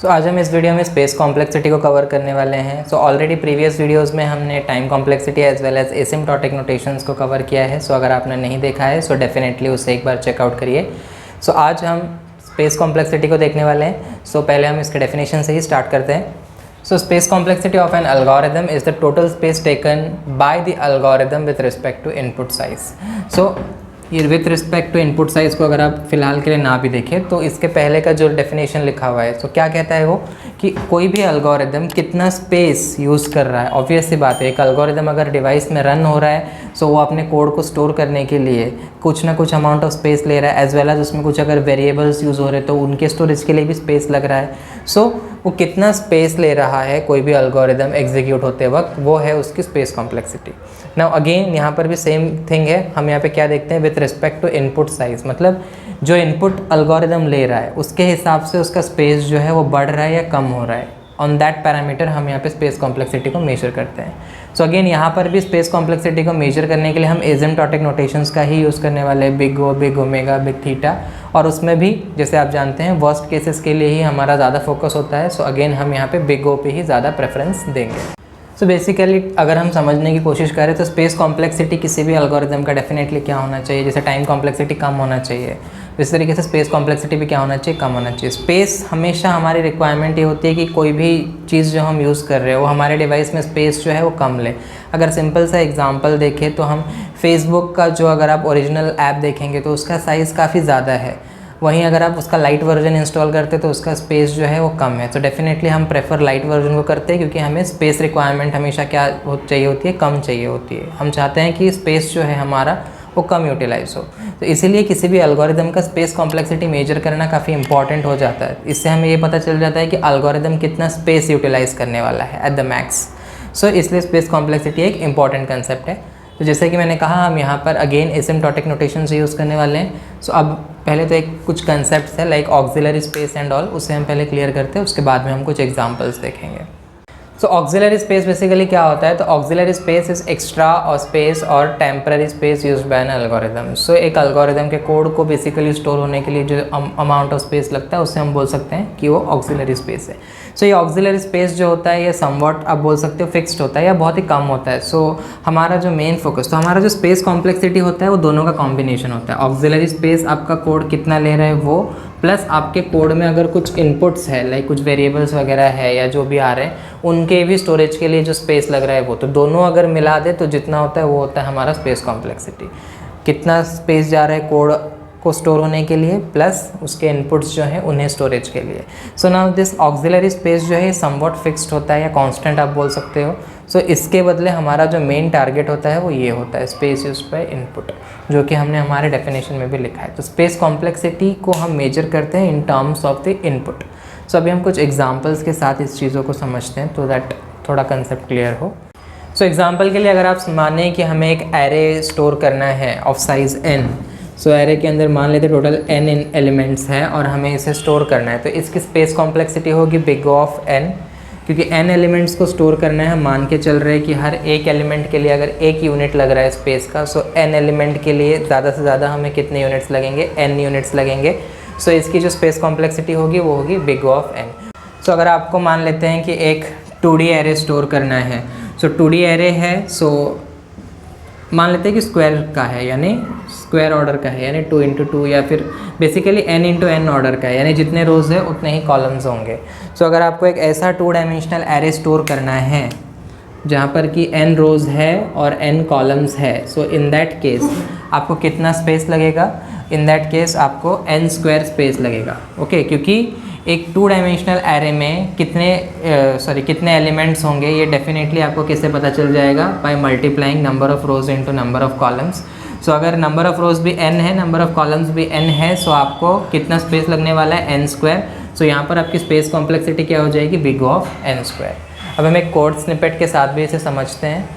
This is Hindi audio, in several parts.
आज हम इस वीडियो में स्पेस कॉम्प्लेक्सिटी को कवर करने वाले हैं। ऑलरेडी प्रीवियस वीडियोस में हमने time complexity as well as asymptotic notations को कवर किया है। अगर आपने नहीं देखा है डेफिनेटली उसे एक बार चेकआउट करिए। आज हम स्पेस कॉम्प्लेक्सिटी को देखने वाले हैं। पहले हम इसके डेफिनेशन से ही स्टार्ट करते हैं। Space complexity of an algorithm is the total space taken by the algorithm with respect to input size. ये with respect to input size को अगर आप फिलहाल के लिए ना भी देखें तो इसके पहले का जो डेफिनेशन लिखा हुआ है क्या कहता है वो कि कोई भी एल्गोरिदम कितना स्पेस यूज़ कर रहा है। ऑब्वियस सी बात है, एक एल्गोरिदम अगर डिवाइस में रन हो रहा है वो अपने कोड को स्टोर करने के लिए कुछ ना कुछ अमाउंट ऑफ स्पेस ले रहा है, एज वेल एज उसमें कुछ अगर वेरिएबल्स यूज़ हो रहे हैं तो उनके स्टोरेज के लिए भी स्पेस लग रहा है। वो कितना स्पेस ले रहा है कोई भी एल्गोरिदम एग्जीक्यूट होते वक्त, वो है उसकी स्पेस कॉम्प्लेक्सिटी। नाउ अगेन यहाँ पर भी सेम थिंग है। हम यहाँ पे क्या देखते हैं, with respect to input size, मतलब जो इनपुट एल्गोरिदम ले रहा है उसके हिसाब से उसका स्पेस जो है वो बढ़ रहा है या कम हो रहा है। ऑन दैट पैरामीटर हम यहाँ पे स्पेस कॉम्प्लेक्सिटी को मेजर करते हैं। अगेन यहाँ पर भी स्पेस कॉम्प्लेक्सिटी को मेजर करने के लिए हम एसिम्प्टोटिक नोटेशंस का ही यूज़ करने वाले हैं, big O, big omega, big theta. और उसमें भी जैसे आप जानते हैं वर्स्ट केसेस के लिए ही हमारा ज़्यादा फोकस होता है। अगेन हम यहाँ पे बिग ओ पे ही ज़्यादा प्रेफरेंस देंगे। बेसिकली अगर हम समझने की कोशिश करें तो स्पेस कॉम्प्लेक्सिटी किसी भी एल्गोरिदम का डेफिनेटली क्या होना चाहिए, जैसे टाइम कॉम्प्लेक्सिटी कम होना चाहिए, इस तरीके से स्पेस कॉम्प्लेक्सिटी भी क्या होना चाहिए, कम होना चाहिए। स्पेस हमेशा हमारी रिक्वायरमेंट ये होती है कि कोई भी चीज़ जो हम यूज़ कर रहे हो वो हमारे डिवाइस में स्पेस जो है वो कम ले। अगर सिंपल सा एग्जांपल देखें तो हम फेसबुक का जो अगर आप ओरिजिनल ऐप देखेंगे तो उसका साइज़ काफ़ी ज़्यादा है, वहीं अगर आप उसका लाइट वर्जन इंस्टॉल करते तो उसका स्पेस जो है वो कम है। डेफिनेटली हम प्रेफर लाइट वर्जन को करते हैं क्योंकि हमें स्पेस रिक्वायरमेंट हमेशा क्या चाहिए होती है, कम चाहिए होती है। हम चाहते हैं कि स्पेस जो है हमारा वो कम यूटिलाइज हो। तो इसीलिए किसी भी एल्गोरिदम का स्पेस कॉम्प्लेक्सिटी मेजर करना काफ़ी इंपॉर्टेंट हो जाता है। इससे हमें ये पता चल जाता है कि एल्गोरिदम कितना स्पेस यूटिलाइज करने वाला है एट द मैक्स। इसलिए स्पेस कॉम्प्लेक्सिटी एक इंपॉर्टेंट कंसेप्ट है। तो जैसे कि मैंने कहा हम यहाँ पर अगेन एसिम्प्टोटिक नोटेशन से यूज़ करने वाले हैं। अब पहले तो एक कुछ कंसेप्ट्स है like auxiliary space and all, उसे हम पहले क्लियर करते हैं, उसके बाद में हम कुछ एग्जांपल्स देखेंगे। ऑक्सिलरी स्पेस बेसिकली क्या होता है, तो ऑक्सिलरी स्पेस इज एक्स्ट्रा और स्पेस और temporary space used by N algorithm. एक एल्गोरिदम के कोड को बेसिकली स्टोर होने के लिए जो अमाउंट ऑफ स्पेस लगता है उससे हम बोल सकते हैं कि वो ऑक्सिलरी स्पेस है। ये ऑक्सिलरी स्पेस जो होता है ये समवॉट आप बोल सकते हो फिक्स्ड होता है या बहुत ही कम होता है। हमारा जो मेन फोकस, तो हमारा जो स्पेस कॉम्प्लेक्सिटी होता है वो दोनों का कॉम्बिनेशन होता है। ऑक्सिलरी स्पेस आपका कोड कितना ले रहा है वो, प्लस आपके कोड में अगर कुछ इनपुट्स है लाइक कुछ वेरिएबल्स वगैरह है या जो भी आ रहे हैं उनके भी स्टोरेज के लिए जो स्पेस लग रहा है वो, तो दोनों अगर मिला दे तो जितना होता है वो होता है हमारा स्पेस कॉम्प्लेक्सिटी। कितना स्पेस जा रहा है कोड को स्टोर होने के लिए प्लस उसके इनपुट्स जो हैं उन्हें स्टोरेज के लिए। नाउ दिस ऑक्सिलरी स्पेस जो है समवॉट फिक्स्ड होता है या कांस्टेंट आप बोल सकते हो। इसके बदले हमारा जो मेन टारगेट होता है वो ये होता है स्पेस यूज्ड बाय इनपुट, जो कि हमने हमारे डेफिनेशन में भी लिखा है। तो स्पेस कॉम्प्लेक्सिटी को हम मेजर करते हैं इन टर्म्स ऑफ द इनपुट। अभी हम कुछ एग्जाम्पल्स के साथ इस चीज़ों को समझते हैं तो दैट थोड़ा कंसेप्ट क्लियर हो। एग्जाम्पल के लिए अगर आप माने कि हमें एक एरे स्टोर करना है ऑफ साइज़ n, एरे के अंदर मान लेते टोटल n एलिमेंट्स हैं और हमें इसे स्टोर करना है, तो इसकी स्पेस कॉम्प्लेक्सिटी होगी बिग ऑफ n, क्योंकि n एलिमेंट्स को स्टोर करना है। हम मान के चल रहे हैं कि हर एक एलिमेंट के लिए अगर एक यूनिट लग रहा है स्पेस का, n एलिमेंट के लिए ज़्यादा से ज़्यादा हमें कितने यूनिट्स लगेंगे, n यूनिट्स लगेंगे। इसकी जो स्पेस कॉम्प्लेक्सिटी होगी वो होगी बिग ऑफ n। अगर आपको मान लेते हैं कि एक 2D एरे स्टोर करना है, 2D एरे है, मान लेते हैं कि स्क्वायर का है यानी स्क्वायर ऑर्डर का है यानी 2 × 2 या फिर बेसिकली n × n ऑर्डर का है यानी जितने रोज़ है उतने ही कॉलम्स होंगे। अगर आपको एक ऐसा 2 डायमेंशनल एरे स्टोर करना है जहाँ पर कि n रोज़ है और n कॉलम्स है, इन दैट केस आपको कितना स्पेस लगेगा, इन दैट केस आपको n² स्पेस लगेगा। ओके, क्योंकि एक 2 डायमेंशनल एरे में कितने एलिमेंट्स होंगे ये डेफिनेटली आपको कैसे पता चल जाएगा, by multiplying number of rose into number of columns. अगर नंबर ऑफ रोज भी n है, नंबर ऑफ कॉलम्स भी n है, आपको कितना स्पेस लगने वाला है, n²। यहाँ पर आपकी स्पेस कॉम्प्लेक्सिटी क्या हो जाएगी, बिग ऑफ n²। अब हम एक कोड स्निपेट के साथ भी इसे समझते हैं।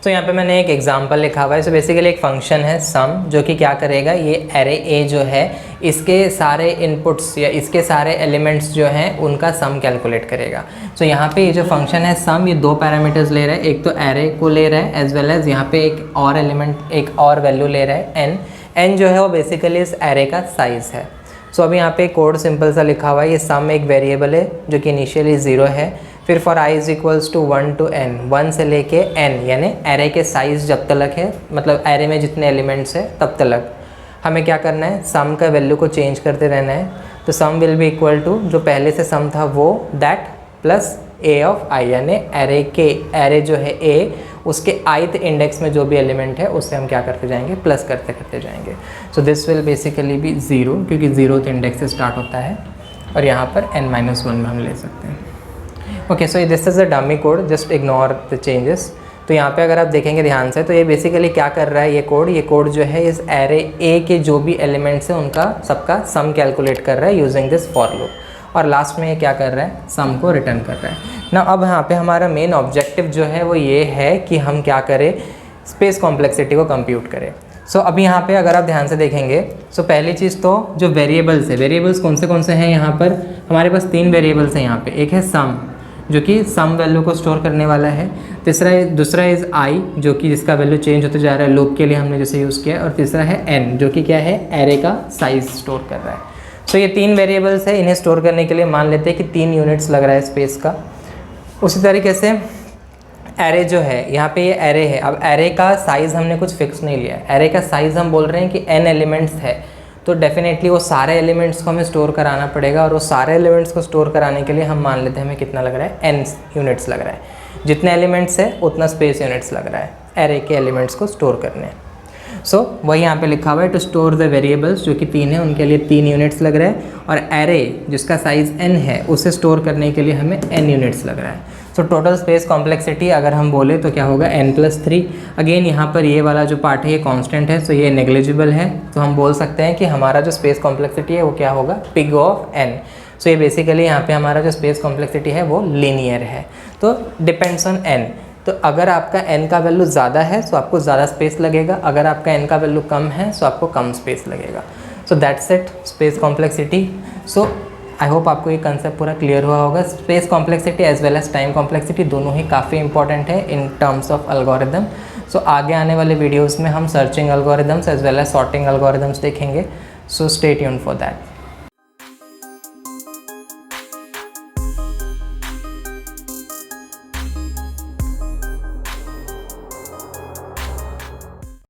यहाँ पे मैंने एक एग्जांपल लिखा हुआ है। बेसिकली एक फंक्शन है सम, जो कि क्या करेगा, ये एरे ए जो है इसके सारे इनपुट्स या इसके सारे एलिमेंट्स जो हैं उनका सम कैलकुलेट करेगा। यहाँ पे ये जो फंक्शन है सम, ये 2 पैरामीटर्स ले रहा है, एक तो एरे को ले रहा है एज वेल एज यहाँ पे एक और एलिमेंट, एक और वैल्यू ले रहा है n। n जो है वो बेसिकली इस एरे का साइज़ है। सो अभी यहाँ पे कोड सिंपल सा लिखा हुआ है, ये सम एक वेरिएबल है जो कि इनिशियली 0 है, फिर for i is equals to 1 to n, 1 से लेके n, यानी एरे के साइज़ जब तक है, मतलब एरे में जितने एलिमेंट्स है तब तक हमें क्या करना है, सम का वैल्यू को चेंज करते रहना है। तो सम विल बी इक्वल टू जो पहले से सम था वो that plus a of i, यानी एरे जो है a, उसके ith इंडेक्स में जो भी एलिमेंट है उससे हम क्या करते जाएंगे, प्लस करते करते जाएंगे। So this will basically be 0, क्योंकि 0th इंडेक्स से स्टार्ट होता है, और यहाँ पर n-1 में हम ले सकते हैं। Okay, so this is a dummy code, just ignore the changes. तो यहाँ पे अगर आप देखेंगे ध्यान से तो ये बेसिकली क्या कर रहा है, ये कोड जो है इस एरे a के जो भी एलिमेंट्स हैं उनका सबका सम कैलकुलेट कर रहा है यूजिंग दिस फॉर लूप, और लास्ट में ये क्या कर रहा है, सम को रिटर्न कर रहा है ना। अब यहाँ पे हमारा मेन ऑब्जेक्टिव जो है वो ये है कि हम क्या करें, स्पेस कॉम्प्लेक्सिटी को कंप्यूट करें। सो अभी यहाँ पे अगर आप ध्यान से देखेंगे, सो पहली चीज़ तो जो वेरिएबल्स है, वेरिएबल्स कौन से हैं यहाँ पर, हमारे पास 3 वेरिएबल्स हैं यहाँ पे। एक है सम जो कि सम वैल्यू को स्टोर करने वाला है, दूसरा इज़ आई जो कि जिसका वैल्यू चेंज होते जा रहा है लूप के लिए हमने जैसे यूज़ किया है, और तीसरा है एन जो कि क्या है, एरे का साइज़ स्टोर कर रहा है। सो ये 3 वेरिएबल्स है, इन्हें स्टोर करने के लिए मान लेते हैं कि 3 यूनिट्स लग रहा है स्पेस का। उसी तरीके से एरे जो है, यहाँ पे ये एरे है, अब एरे का साइज़ हमने कुछ फिक्स नहीं लिया है, एरे का साइज़ हम बोल रहे हैं कि n एलिमेंट्स है, तो डेफिनेटली वो सारे एलिमेंट्स को हमें स्टोर कराना पड़ेगा, और वो सारे एलिमेंट्स को स्टोर कराने के लिए हम मान लेते हैं हमें कितना लग रहा है, n यूनिट्स लग रहा है। जितने एलिमेंट्स है उतना स्पेस यूनिट्स लग रहा है एरे के एलिमेंट्स को स्टोर करने। सो वही यहाँ पे लिखा हुआ है, टू स्टोर द वेरिएबल्स जो कि 3 है उनके लिए 3 यूनिट्स लग रहा है, और एरे जिसका साइज़ n है उसे स्टोर करने के लिए हमें n यूनिट्स लग रहा है। सो टोटल स्पेस कॉम्प्लेक्सिटी अगर हम बोले तो क्या होगा, n+3। अगेन यहाँ पर ये वाला जो पार्ट है ये कांस्टेंट है, सो ये नेग्लिजिबल है, तो हम बोल सकते हैं कि हमारा जो स्पेस कॉम्प्लेक्सिटी है वो क्या होगा, पिग ऑफ n। सो ये बेसिकली यहाँ पे हमारा जो स्पेस कॉम्प्लेक्सिटी है वो लीनियर है, तो डिपेंड्स ऑन n। तो अगर आपका n का वैल्यू ज़्यादा है तो आपको ज़्यादा स्पेस लगेगा, अगर आपका n का वैल्यू कम है तो आपको कम स्पेस लगेगा। So that's it, space complexity. So I hope आपको ये कंसेप्ट पूरा क्लियर हुआ होगा। Space complexity as well as time complexity दोनों ही काफ़ी इंपॉर्टेंट है in terms of algorithm. So आगे आने वाले वीडियोज़ में हम searching algorithms as well as sorting algorithms देखेंगे, so stay tuned for that.